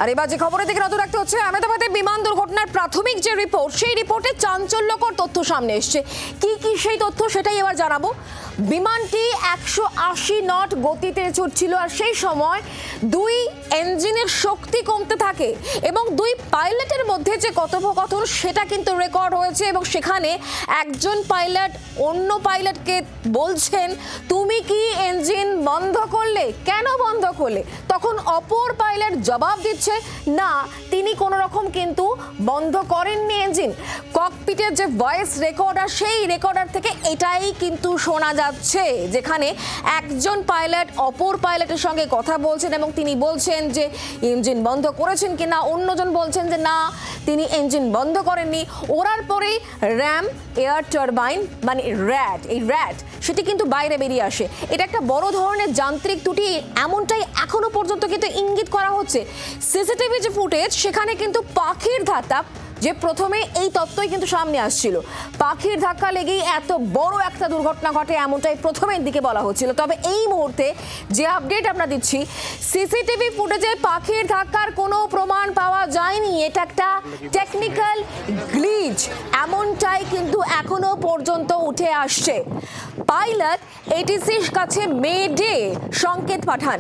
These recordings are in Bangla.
আর এবার যে খবরের দিকে নজর রাখতে হচ্ছে, আহমেদাবাদের বিমান দুর্ঘটনার প্রাথমিক যে রিপোর্ট, সেই রিপোর্টে চাঞ্চল্যকর তথ্য সামনে এসছে। কি কি সেই তথ্য সেটাই এবার জানাবো। বিমানটি 180 নট গতিতে ছুটছিল, আর সেই সময় দুই ইঞ্জিনের শক্তি কমতে থাকে এবং দুই পাইলটের মধ্যে যে কথোপকথন সেটা কিন্তু রেকর্ড হয়েছে। এবং সেখানে একজন পাইলট অন্য পাইলটকে বলছেন, তুমি কি ইঞ্জিন বন্ধ করলে, কেন বন্ধ করলে? তখন অপর পাইলট জবাব দিচ্ছে, না তিনি কোনো রকম কিন্তু বন্ধ করেননি ইঞ্জিন। ককপিটের যে ভয়েস রেকর্ডার, সেই রেকর্ডার থেকে এটাই কিন্তু শোনা যাচ্ছে, যেখানে একজন পাইলট অপর পাইলটের সঙ্গে কথা বলছেন এবং তিনি বলছেন যে ইঞ্জিন বন্ধ করেছেন কিনা। অন্যজন বলছেন যে না, তিনি ইঞ্জিন বন্ধ করেননি। ওড়ার পরেই র্যাম এয়ার টারবাইন মানে র্যাট, এই র্যাট সেটি কিন্তু বাইরে বেরিয়ে আসে। এটা একটা বড় ধরনের যান্ত্রিক ত্রুটি, এমনটাই এখনো পর্যন্ত কিন্তু ইঙ্গিত করা হচ্ছে। সিসিটিভি যে ফুটেজ, সেখানে কিন্তু পাখির ধাক্কা, যে প্রথমে এই তত্ত্বই কিন্তু সামনে আসছিল, পাখির ধাক্কা লেগেই এত বড় একটা দুর্ঘটনা ঘটে, এমনটাই প্রথমের দিকে বলা হচ্ছিল। তবে এই মুহূর্তে যে আপডেট আমরা দিচ্ছি, সিসিটিভি ফুটেজে পাখির ধাক্কার কোনো প্রমাণ পাওয়া যায়নি। এটা একটা টেকনিক্যাল গ্লিচ, এমনটাই কিন্তু এখনো পর্যন্ত উঠে আসছে। পাইলট এটিসির কাছে মেডে সংকেত পাঠান,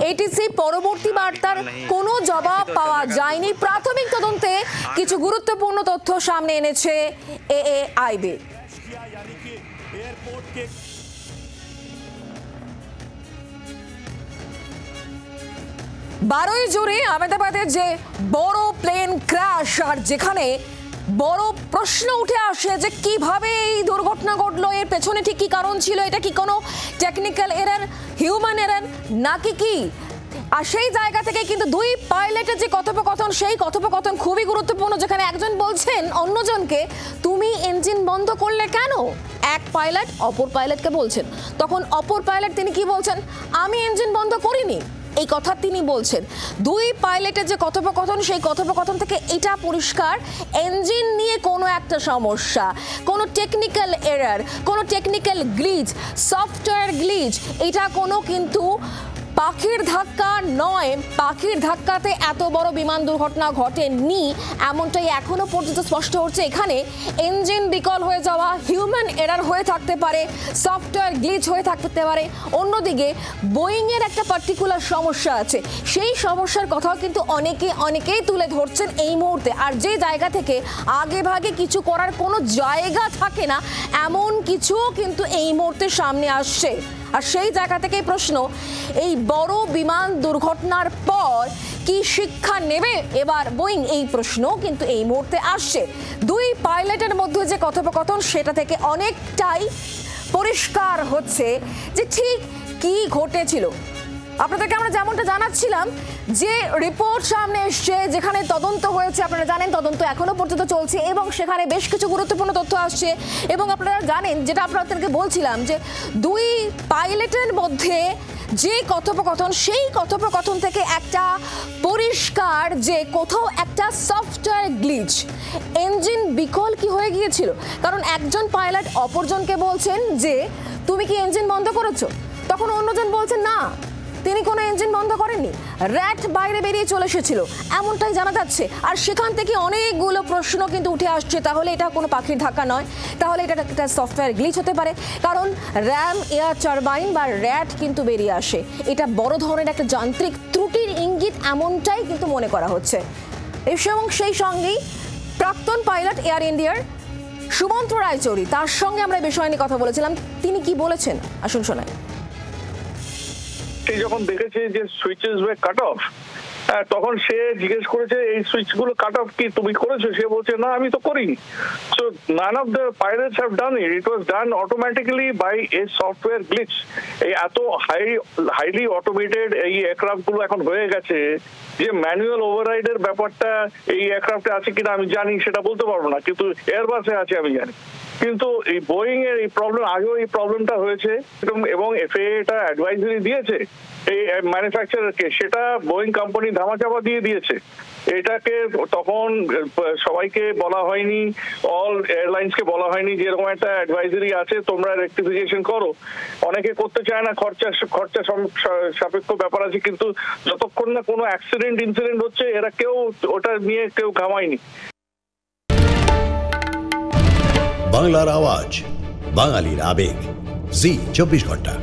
এটিসি পরবর্তী বার্তার কোনো জবাব পাওয়া যায়নি। প্রাথমিক তদন্তে কিছু গুরুত্বপূর্ণ তথ্য সামনে এনেছে এএআইবি। 12ই জুনে আহমেদাবাদের যে বড় প্লেন ক্র্যাশ, আর যেখানে বড় প্রশ্ন উঠে আসে যে কিভাবে এই দুর্ঘটনা ঘটলো, এর পেছনে ঠিক কি কারণ ছিল, এটা কি কোনো টেকনিক্যাল এরার, হিউম্যান এরার নাকি কি? আর সেই জায়গা থেকে কিন্তু দুই পাইলটের যে কথোপকথন, সেই কথোপকথন খুবই গুরুত্বপূর্ণ, যেখানে একজন বলছেন অন্যজনকে, তুমি ইঞ্জিন বন্ধ করলে কেন? এক পাইলট অপর পাইলটকে বলছেন, তখন অপর পাইলট তিনি কি বলছেন, আমি ইঞ্জিন বন্ধ করিনি, এই কথা তিনি বলছেন। দুই পাইলটের যে কথোপকথন, সেই কথোপকথন থেকে এটা পরিষ্কার, ইঞ্জিন নিয়ে কোনো একটা সমস্যা, কোনো টেকনিক্যাল এরার, কোনো টেকনিক্যাল গ্লিচ, সফটওয়্যার গ্লিচ, এটা কোনো কিন্তু পাখির ধাক্কা নয়। পাখির ধাক্কাতে এত বড় বিমান দুর্ঘটনা ঘটেনি, এমনটাই এখনো পর্যন্ত স্পষ্ট হচ্ছে। এখানে ইঞ্জিন বিকল হয়ে যাওয়া, হিউম্যান এরার হয়ে থাকতে পারে, সফটওয়্যার গ্লিচ হয়ে থাকতে পারে। অন্যদিকে বোয়িংয়ের একটা পার্টিকুলার সমস্যা আছে, সেই সমস্যার কথাও কিন্তু অনেকেই তুলে ধরছেন এই মুহূর্তে। আর যে জায়গা থেকে আগে ভাগে কিছু করার কোনো জায়গা থাকে না, এমন কিছু কিন্তু এই মুহূর্তে সামনে আসছে। আর সেই জায়গা থেকেই প্রশ্ন, এই বড় বিমান দুর্ঘটনার পর কি শিক্ষা নেবে এবার বোয়িং, এই প্রশ্ন কিন্তু এই মুহূর্তে আসছে। দুই পাইলটের মধ্যে যে কথোপকথন, সেটা থেকে অনেকটাই পরিষ্কার হচ্ছে যে ঠিক কি ঘটেছিল। আপনাদেরকে আমরা যেমনটা জানাচ্ছিলাম, যে রিপোর্ট সামনে এসছে, যেখানে তদন্ত হয়েছে, আপনারা জানেন তদন্ত এখনো পর্যন্ত চলছে এবং সেখানে বেশ কিছু গুরুত্বপূর্ণ তথ্য আসছে। এবং আপনারা জানেন, যেটা আপনাদেরকে বলছিলাম, যে দুই পাইলটের মধ্যে যে কথোপকথন, সেই কথোপকথন থেকে একটা পরিষ্কার যে কোথাও একটা সফটওয়্যার গ্লিচ, ইঞ্জিন বিকল কি হয়ে গিয়েছিল। কারণ একজন পাইলট অপরজনকে বলছেন যে তুমি কি ইঞ্জিন বন্ধ করেছো, তখন অন্যজন বলছেন না তিনি কোনো ইঞ্জিন বন্ধ করেননি, র্যাট বাইরে বেরিয়ে চলে এসেছিল, এমনটাই জানা যাচ্ছে। আর সেখান থেকে অনেকগুলো প্রশ্ন কিন্তু উঠে আসছে, তাহলে এটা কোনো পাখির ধাক্কা নয়, তাহলে এটা একটা সফটওয়্যার গ্লিচ হতে পারে, কারণ র্যাম এয়ার টারবাইন বা র্যাট কিন্তু বেরিয়ে আসে। এটা বড় ধরনের একটা যান্ত্রিক ত্রুটির ইঙ্গিত, এমনটাই কিন্তু মনে করা হচ্ছে। এবং সেই সঙ্গেই প্রাক্তন পাইলট এয়ার ইন্ডিয়ার সুমন্ত রায়চৌধুরী, তার সঙ্গে আমরা এই বিষয় নিয়ে কথা বলেছিলাম। তিনি কি বলেছেন আসুন শোনাই। সে যখন দেখেছে যে সুইচেস ওয়ে কাট অফ, তখন সে জিজ্ঞেস করেছে এই সুইচ গুলো কাট অফ কি তুমি করেছো? সে বলছে না আমি তো করিনি। So none of the pilots have done it, it was done automatically by a software glitch. এই এত হাইলি অটোমেটেড এই এয়ারক্রাফট গুলো এখন হয়ে গেছে যে ম্যানুয়াল ওভাররাইডের ব্যাপারটা এই এয়ারক্রাফটে আছে কিনা আমি জানি, সেটা বলতে পারবো না, কিন্তু এয়ারবাসে আছে আমি জানি। কিন্তু এই বোয়িং এর এই প্রবলেম, আগেও এই প্রবলেমটা হয়েছে এবং FAA এটা অ্যাডভাইজারি দিয়েছে এই ম্যানুফ্যাকচারারকে, সেটা বোয়িং কোম্পানি ধামাচাপা দিয়ে দিয়েছে। এটাকে তখন সবাইকে বলা হয়নি, অল এয়ারলাইন্সকে বলা হয়নি যে এরকম একটা অ্যাডভাইজারি আছে, তোমরা রেকটিফিকেশন করো। অনেকে করতে চায় না, খরচা সাপেক্ষ ব্যাপার আছে, কিন্তু যতক্ষণ না কোনো অ্যাক্সিডেন্ট ইনসিডেন্ট হচ্ছে এরা কেউ ওটা নিয়ে কেউ ঘামায়নি। বাংলার আওয়াজ, বাঙালির আবেগ, জি 24 ঘন্টা।